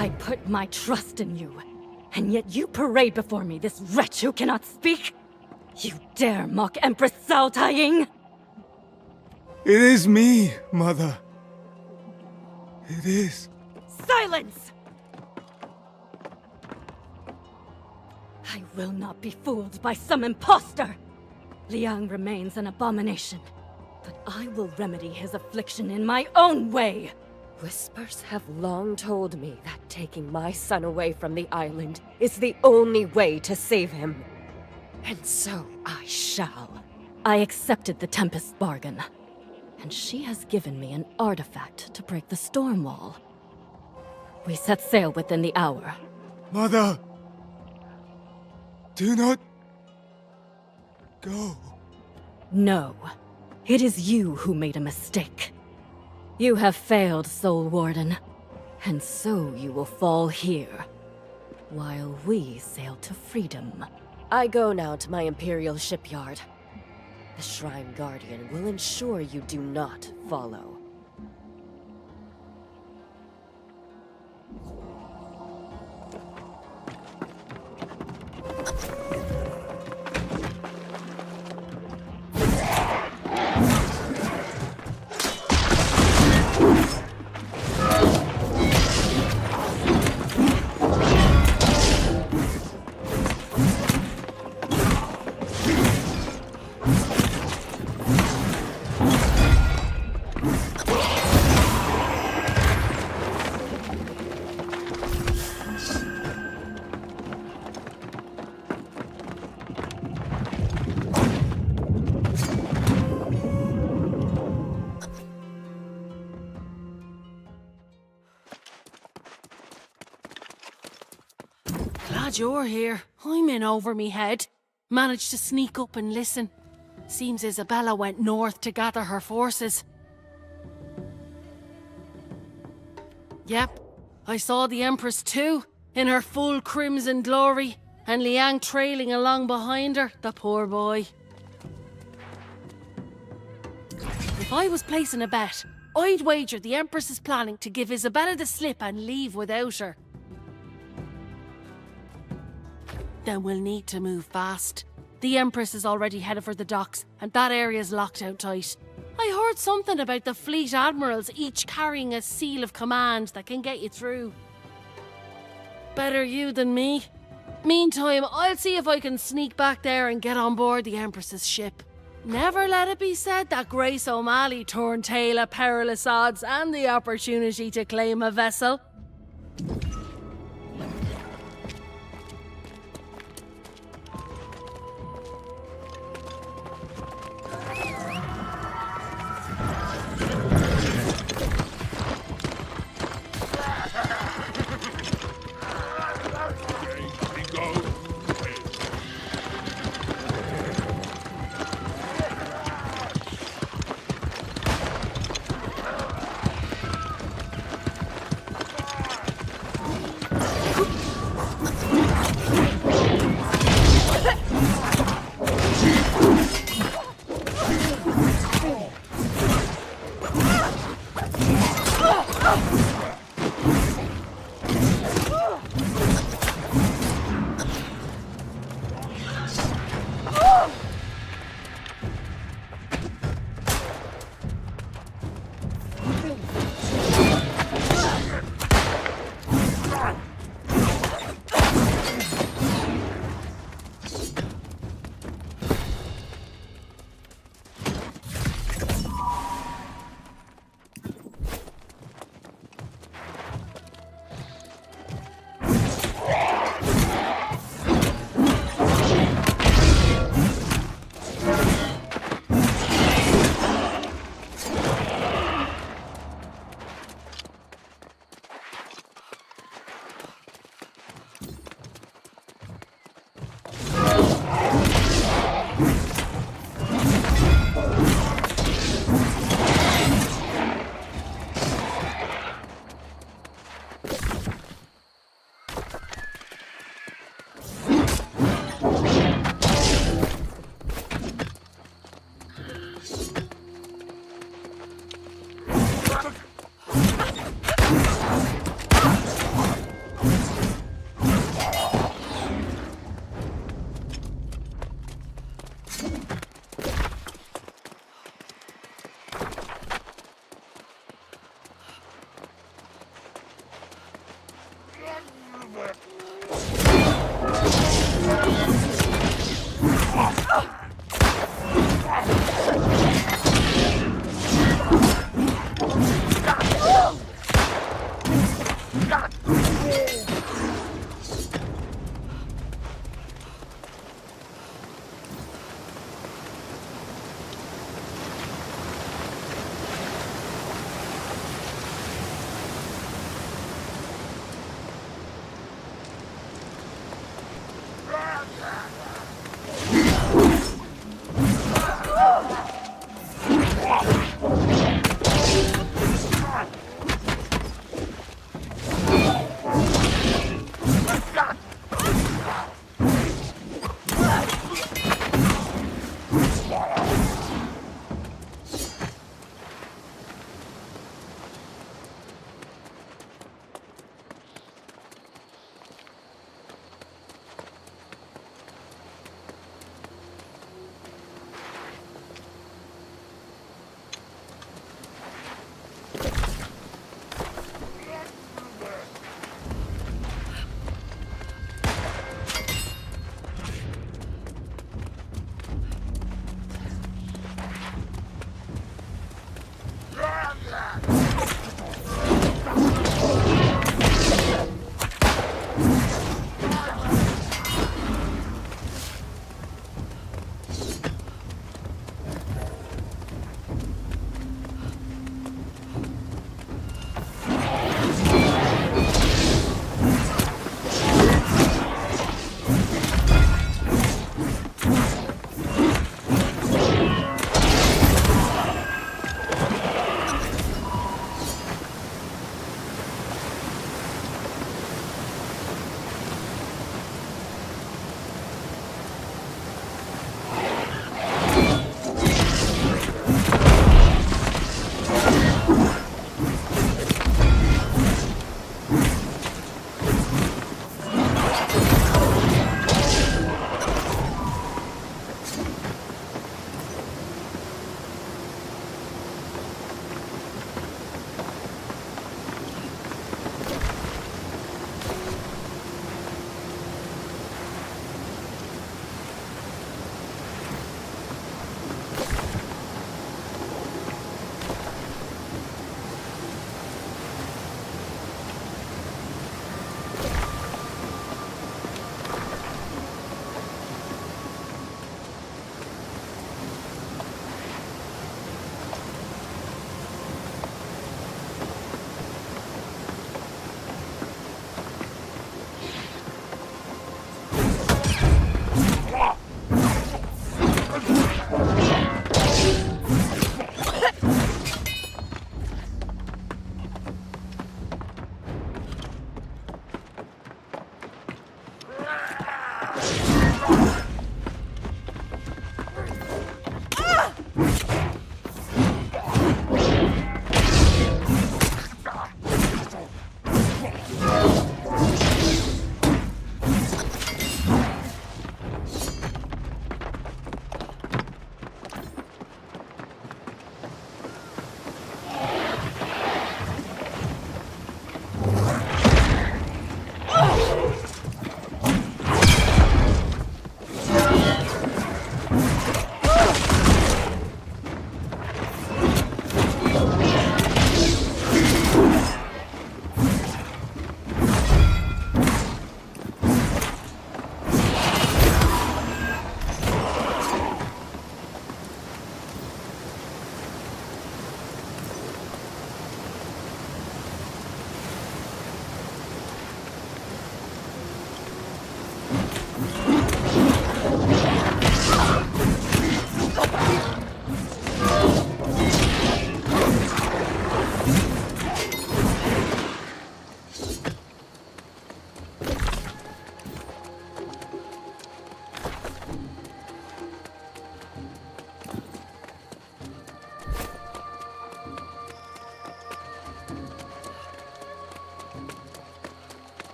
I put my trust in you, and yet you parade before me this wretch who cannot speak? You dare mock Empress Cao Taiying? It is me, Mother. It is. Silence! I will not be fooled by some impostor! Liang remains an abomination, but I will remedy his affliction in my own way! Whispers have long told me that taking my son away from the island is the only way to save him. And so I shall. I accepted the Tempest's bargain, and she has given me an artifact to break the storm wall. We set sail within the hour. Mother! Do not... go. No, it is you who made a mistake. You have failed, Soul Warden, and so you will fall here, while we sail to freedom. I go now to my Imperial shipyard. The Shrine Guardian will ensure you do not follow. Glad you're here. I'm in over me head. Managed to sneak up and listen. Seems Isabella went north to gather her forces. Yep, I saw the Empress too, in her full crimson glory, and Liang trailing along behind her, the poor boy. If I was placing a bet, I'd wager the Empress is planning to give Isabella the slip and leave without her. Then we'll need to move fast. The Empress is already headed for the docks, and that area's locked out tight. I heard something about the fleet admirals each carrying a seal of command that can get you through. Better you than me. Meantime, I'll see if I can sneak back there and get on board the Empress's ship. Never let it be said that Grace O'Malley turned tail at perilous odds and the opportunity to claim a vessel.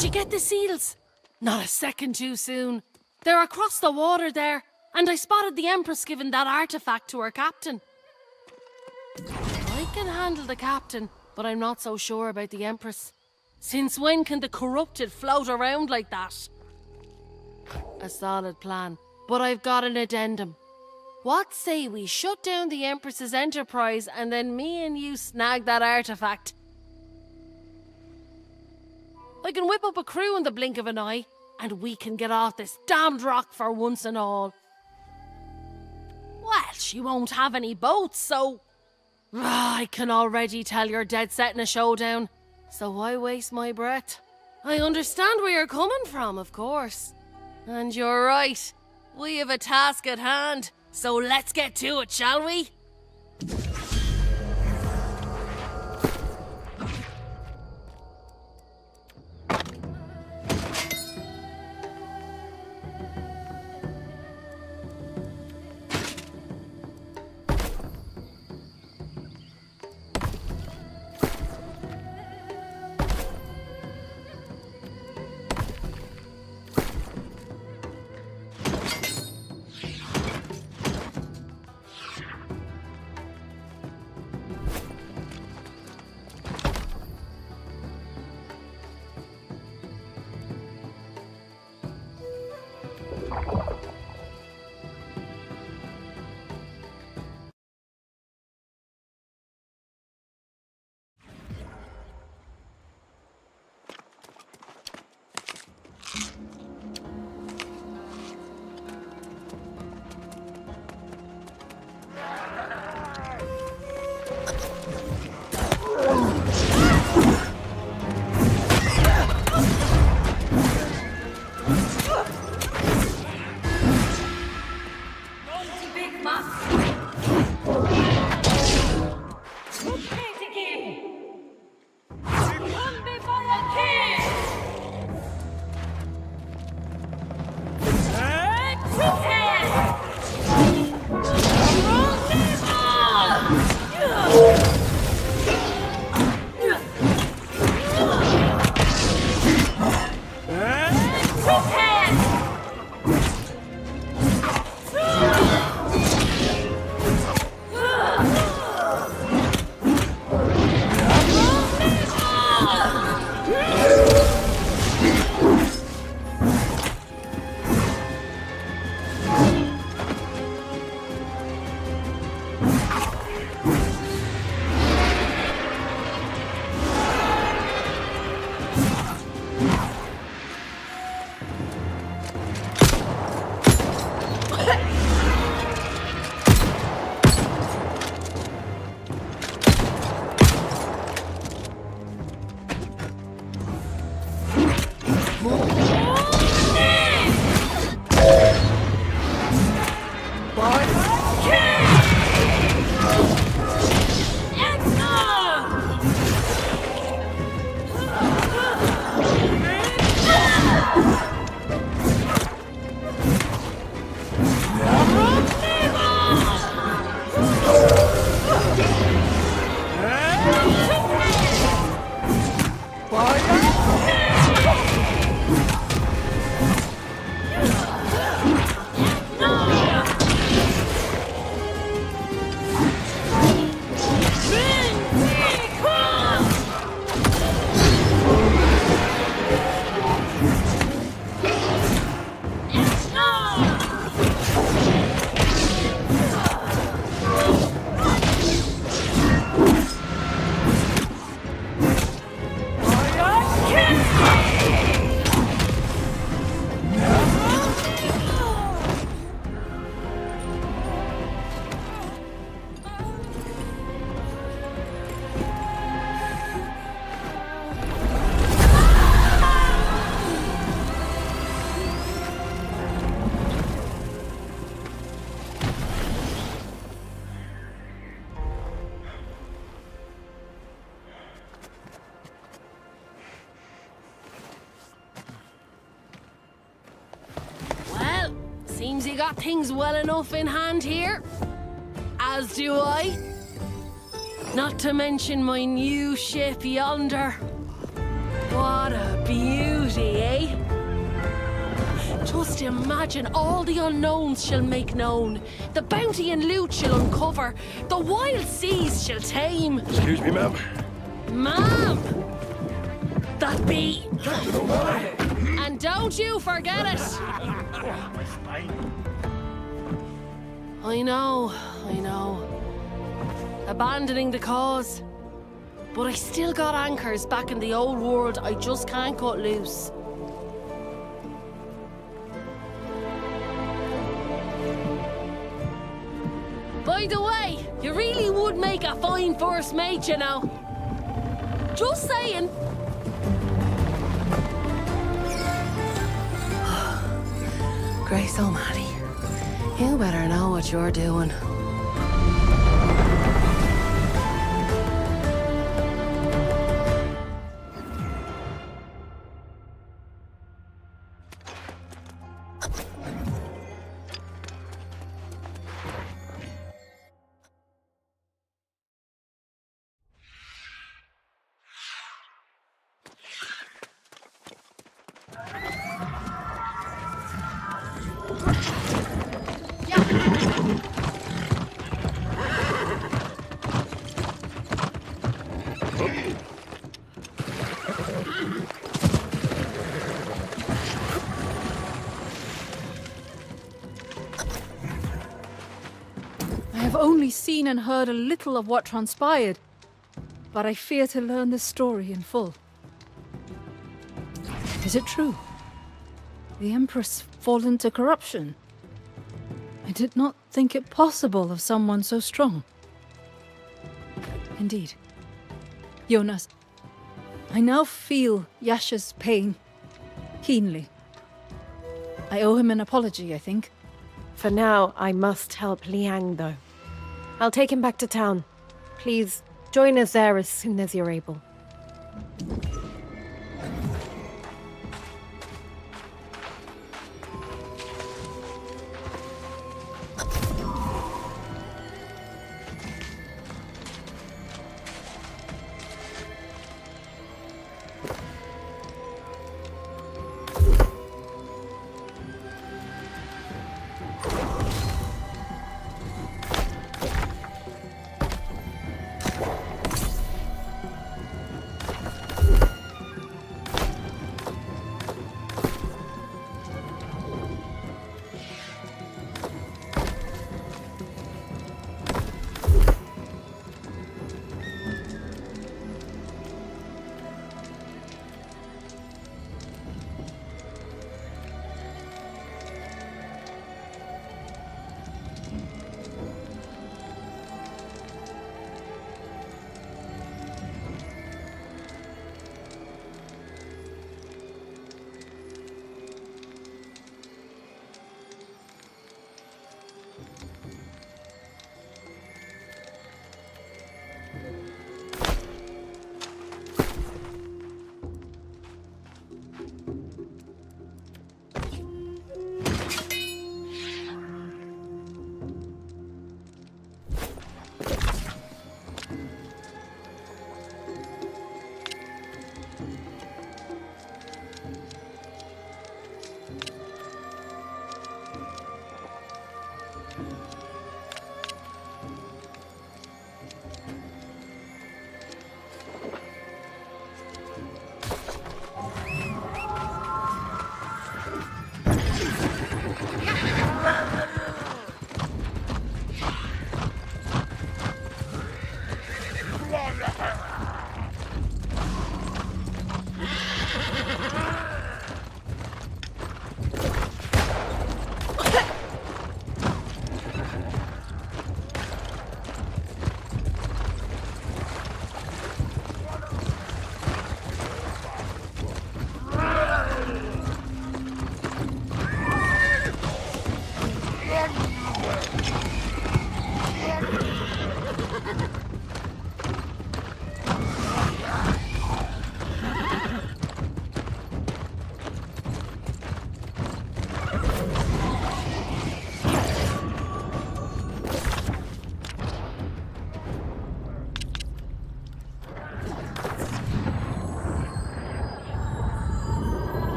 Did you get the seals? Not a second too soon. They're across the water there, and I spotted the Empress giving that artifact to her captain. I can handle the captain, but I'm not so sure about the Empress. Since when can the corrupted float around like that? A solid plan, but I've got an addendum. What say we shut down the Empress's enterprise and then me and you snag that artifact? I can whip up a crew in the blink of an eye, and we can get off this damned rock for once and all. Well, she won't have any boats, so... I can already tell you're dead set in a showdown, so why waste my breath? I understand where you're coming from, of course. And you're right. We have a task at hand, so let's get to it, shall we? you got things well enough in hand here? As do I. Not to mention my new ship yonder. What a beauty, eh? Just imagine all the unknowns she'll make known. The bounty and loot she'll uncover. The wild seas she'll tame. Excuse me, ma'am. Ma'am! That be... And don't you forget it! I know. Abandoning the cause. But I still got anchors back in the old world I just can't cut loose. By the way, you really would make a fine first mate, you know. Just saying. Grace O'Malley, you better know what you're doing. I have only seen and heard a little of what transpired, but I fear to learn the story in full. Is it true? The Empress fallen to corruption? I did not think it possible of someone so strong. Indeed. Jonas, I now feel Yasha's pain keenly. I owe him an apology, I think. For now, I must help Liang, though. I'll take him back to town. Please, join us there as soon as you're able.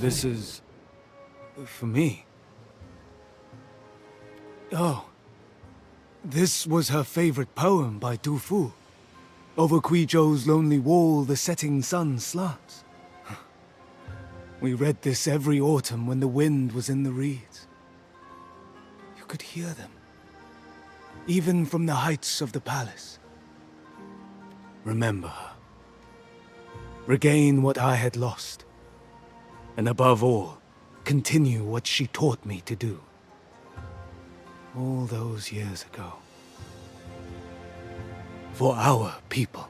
This is... for me. Oh. This was her favorite poem by Du Fu. Over Guizhou's lonely wall, the setting sun slants. We read this every autumn when the wind was in the reeds. You could hear them, even from the heights of the palace. Remember her. Regain what I had lost. And above all, continue what she taught me to do. All those years ago. For our people,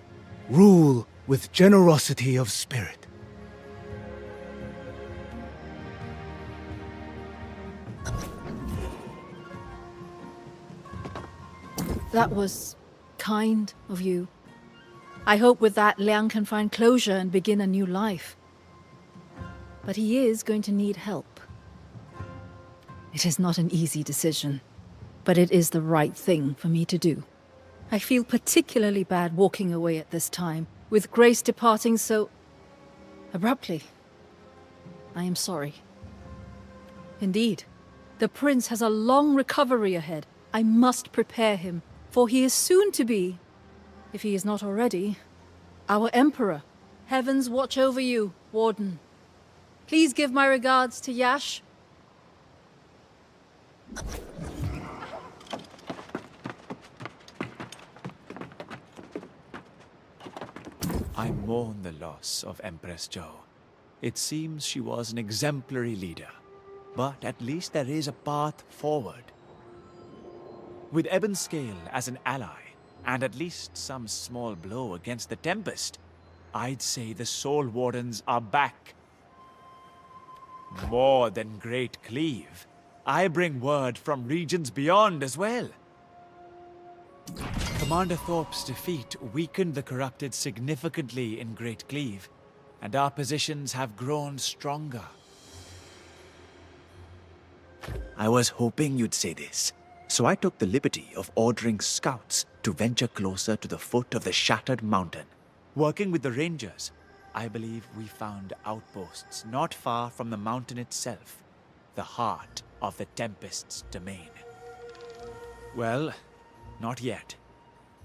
rule with generosity of spirit. That was kind of you. I hope with that Liang can find closure and begin a new life. But he is going to need help. It is not an easy decision, but it is the right thing for me to do. I feel particularly bad walking away at this time, with Grace departing so abruptly. I am sorry. Indeed, the prince has a long recovery ahead. I must prepare him, for he is soon to be, if he is not already, our emperor. Heavens watch over you, Warden. Please give my regards to Yash. I mourn the loss of Empress Zhou. It seems she was an exemplary leader, but at least there is a path forward. With Ebon Scale as an ally, and at least some small blow against the Tempest, I'd say the Soul Wardens are back. More than Great Cleave, I bring word from regions beyond as well. Commander Thorpe's defeat weakened the corrupted significantly in Great Cleave, and our positions have grown stronger. I was hoping you'd say this, so I took the liberty of ordering scouts to venture closer to the foot of the Shattered Mountain. Working with the Rangers, I believe we found outposts not far from the mountain itself, the heart of the Tempest's domain. Well, not yet.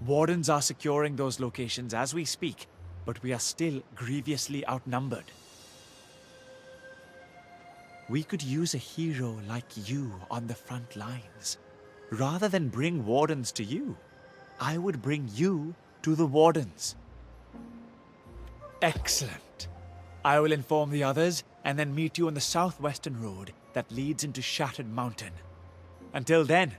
Wardens are securing those locations as we speak, but we are still grievously outnumbered. We could use a hero like you on the front lines. Rather than bring Wardens to you, I would bring you to the Wardens. Excellent. I will inform the others and then meet you on the southwestern road that leads into Shattered Mountain. Until then...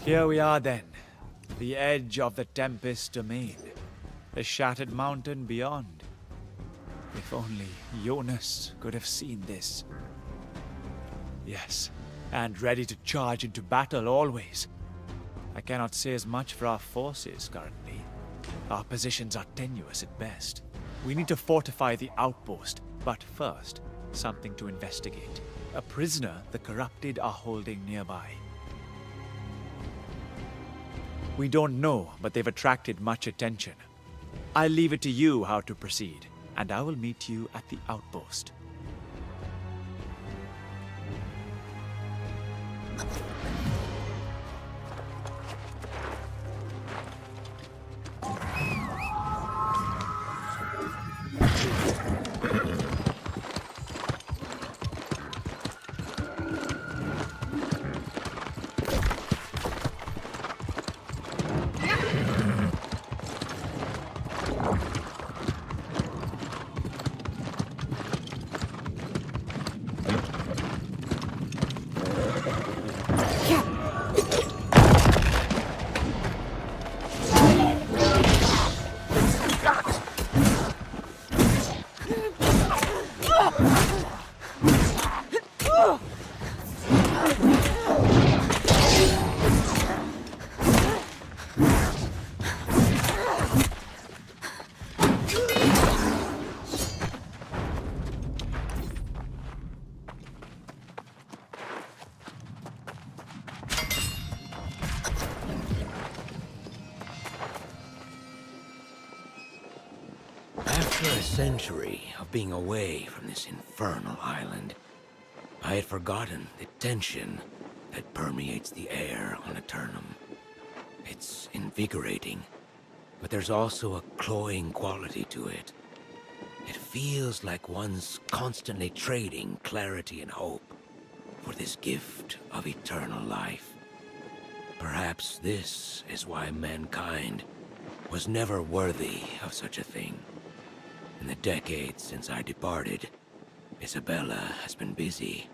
Here we are then, the edge of the Tempest domain. The shattered mountain beyond. If only Jonas could have seen this. Yes, and ready to charge into battle always. I cannot say as much for our forces currently. Our positions are tenuous at best. We need to fortify the outpost, but first, something to investigate. A prisoner the corrupted are holding nearby. We don't know, but they've attracted much attention. I'll leave it to you how to proceed, and I will meet you at the outpost. After a century of being away from this infernal island, I had forgotten the tension that permeates the air on Aeternum. It's invigorating, but there's also a cloying quality to it. It feels like one's constantly trading clarity and hope for this gift of eternal life. Perhaps this is why mankind was never worthy of such a thing. In the decades since I departed, Isabella has been busy,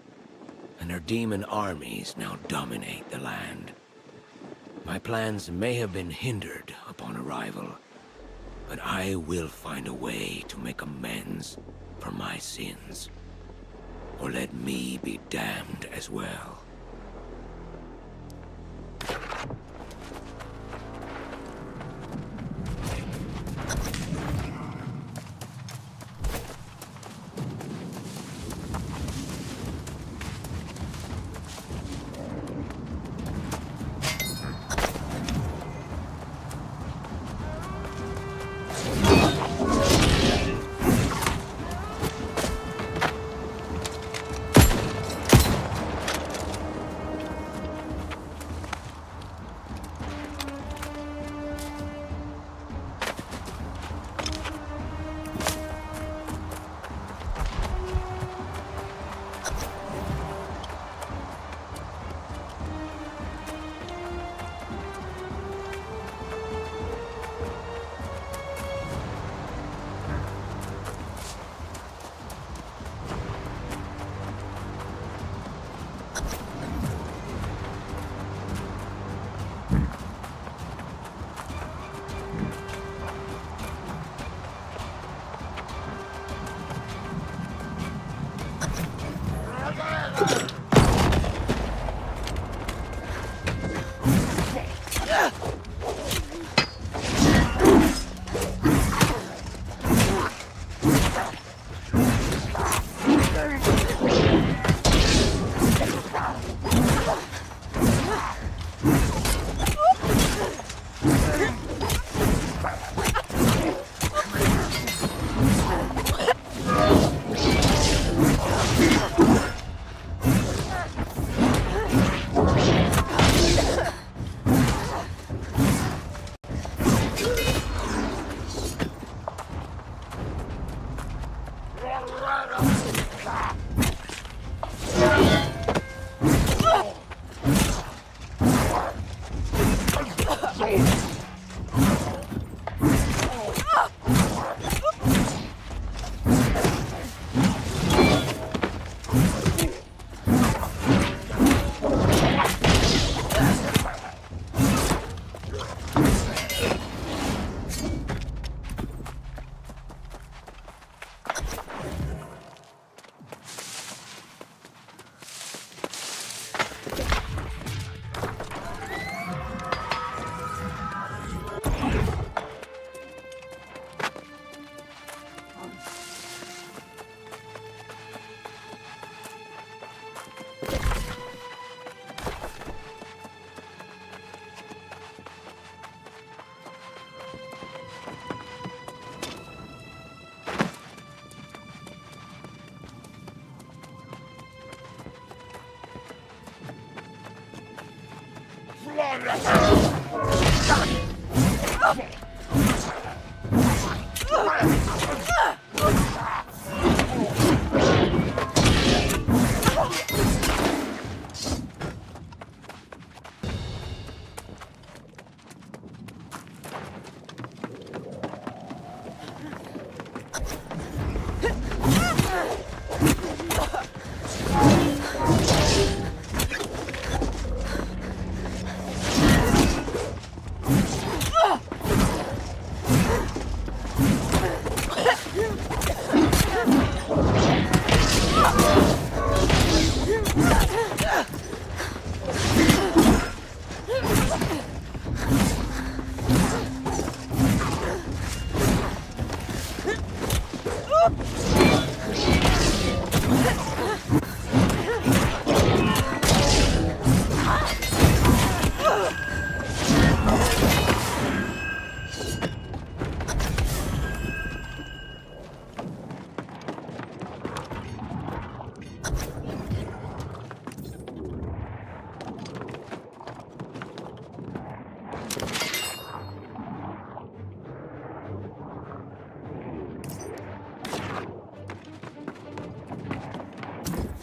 and her demon armies now dominate the land. My plans may have been hindered upon arrival, but I will find a way to make amends for my sins. Or let me be damned as well.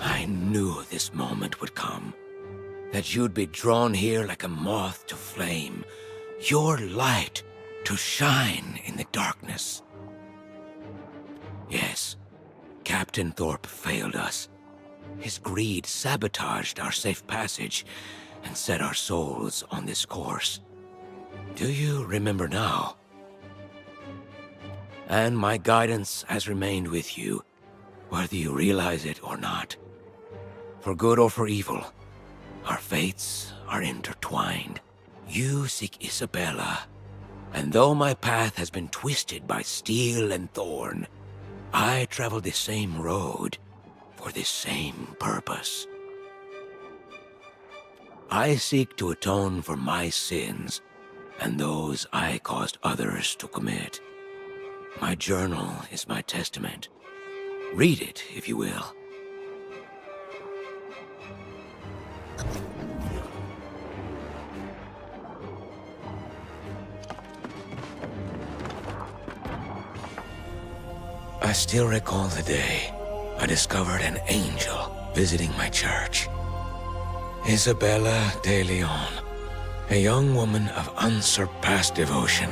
I knew this moment would come. That you'd be drawn here like a moth to flame. Your light to shine in the darkness. Yes, Captain Thorpe failed us. His greed sabotaged our safe passage and set our souls on this course. Do you remember now? And my guidance has remained with you, whether you realize it or not. For good or for evil, our fates are intertwined. You seek Isabella, and though my path has been twisted by steel and thorn, I travel the same road for the same purpose. I seek to atone for my sins and those I caused others to commit. My journal is my testament. Read it, if you will. I still recall the day I discovered an angel visiting my church. Isabella de Leon, a young woman of unsurpassed devotion,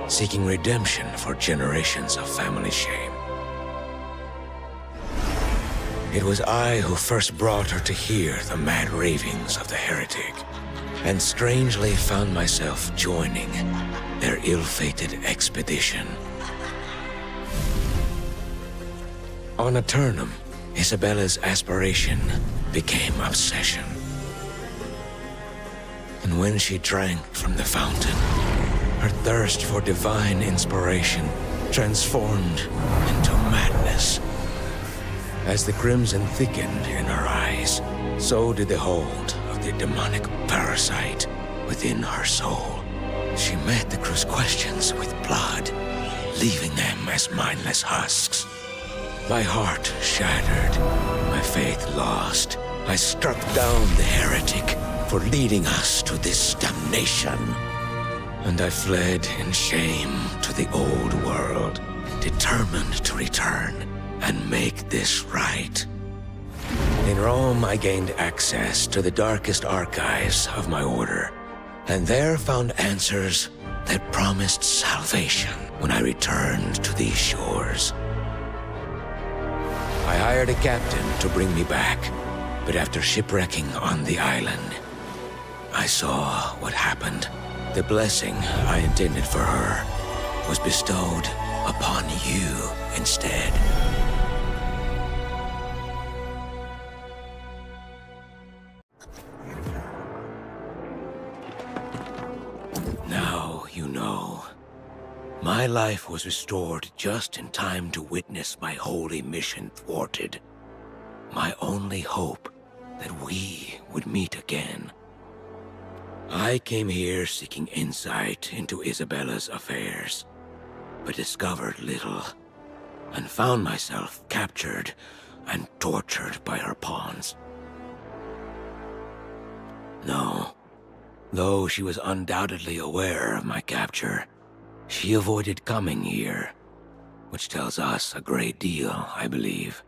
seeking redemption for generations of family shame. It was I who first brought her to hear the mad ravings of the heretic, and strangely found myself joining their ill-fated expedition. On Aeternum, Isabella's aspiration became obsession. And when she drank from the fountain, her thirst for divine inspiration transformed into madness. As the crimson thickened in her eyes, so did the hold of the demonic parasite within her soul. She met the crew's questions with blood, leaving them as mindless husks. My heart shattered, my faith lost. I struck down the heretic for leading us to this damnation. And I fled in shame to the old world, determined to return and make this right. In Rome, I gained access to the darkest archives of my order, and there found answers that promised salvation when I returned to these shores. I hired a captain to bring me back, but after shipwrecking on the island, I saw what happened. The blessing I intended for her was bestowed upon you instead. Now you know. My life was restored just in time to witness my holy mission thwarted. My only hope that we would meet again. I came here seeking insight into Isabella's affairs, but discovered little, and found myself captured and tortured by her pawns. No, though she was undoubtedly aware of my capture, She avoided coming here, which tells us a great deal, I believe.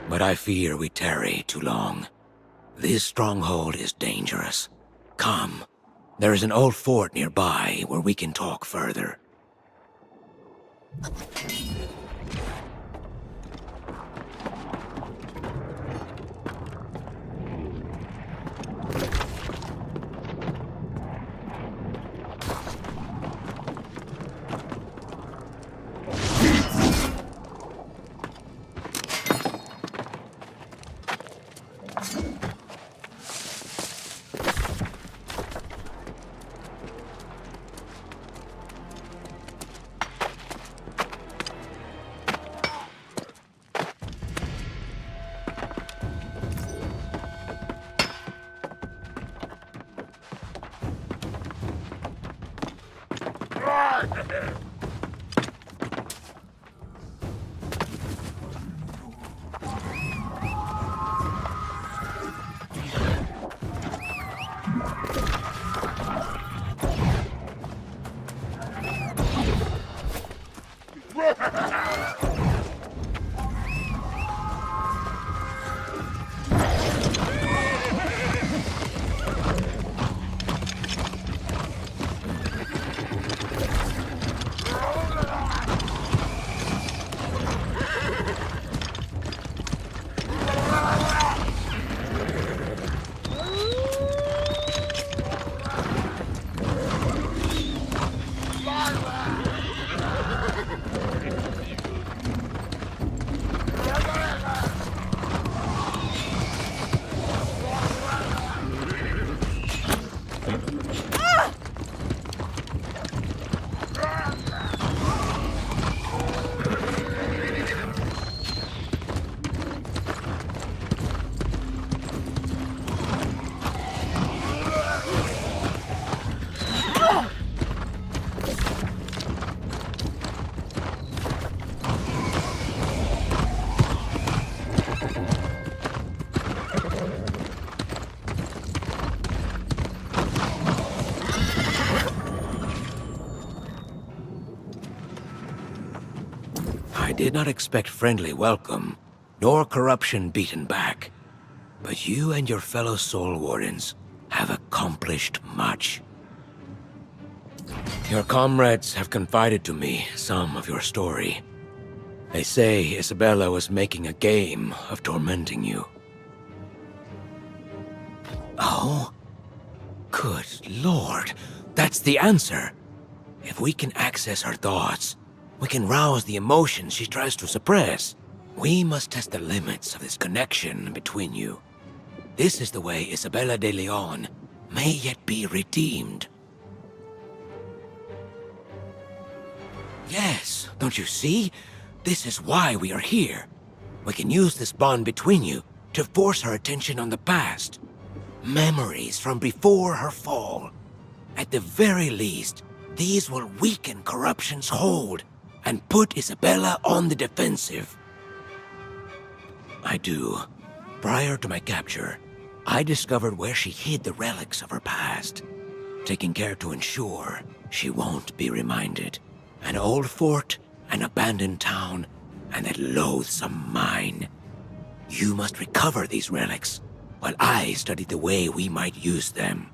But I fear we tarry too long. This stronghold is dangerous. Come, there is an old fort nearby where we can talk further. I did not expect friendly welcome, nor corruption beaten back. But you and your fellow Soul Wardens have accomplished much. Your comrades have confided to me some of your story. They say Isabella was making a game of tormenting you. Oh? Good Lord, that's the answer. If we can access her thoughts, we can rouse the emotions she tries to suppress. We must test the limits of this connection between you. This is the way Isabella de Leon may yet be redeemed. Yes, don't you see? This is why we are here. We can use this bond between you to force her attention on the past. Memories from before her fall. At the very least, these will weaken corruption's hold and put Isabella on the defensive. I do. Prior to my capture, I discovered where she hid the relics of her past, taking care to ensure she won't be reminded. An old fort, an abandoned town, and that loathsome mine. You must recover these relics, while I study the way we might use them.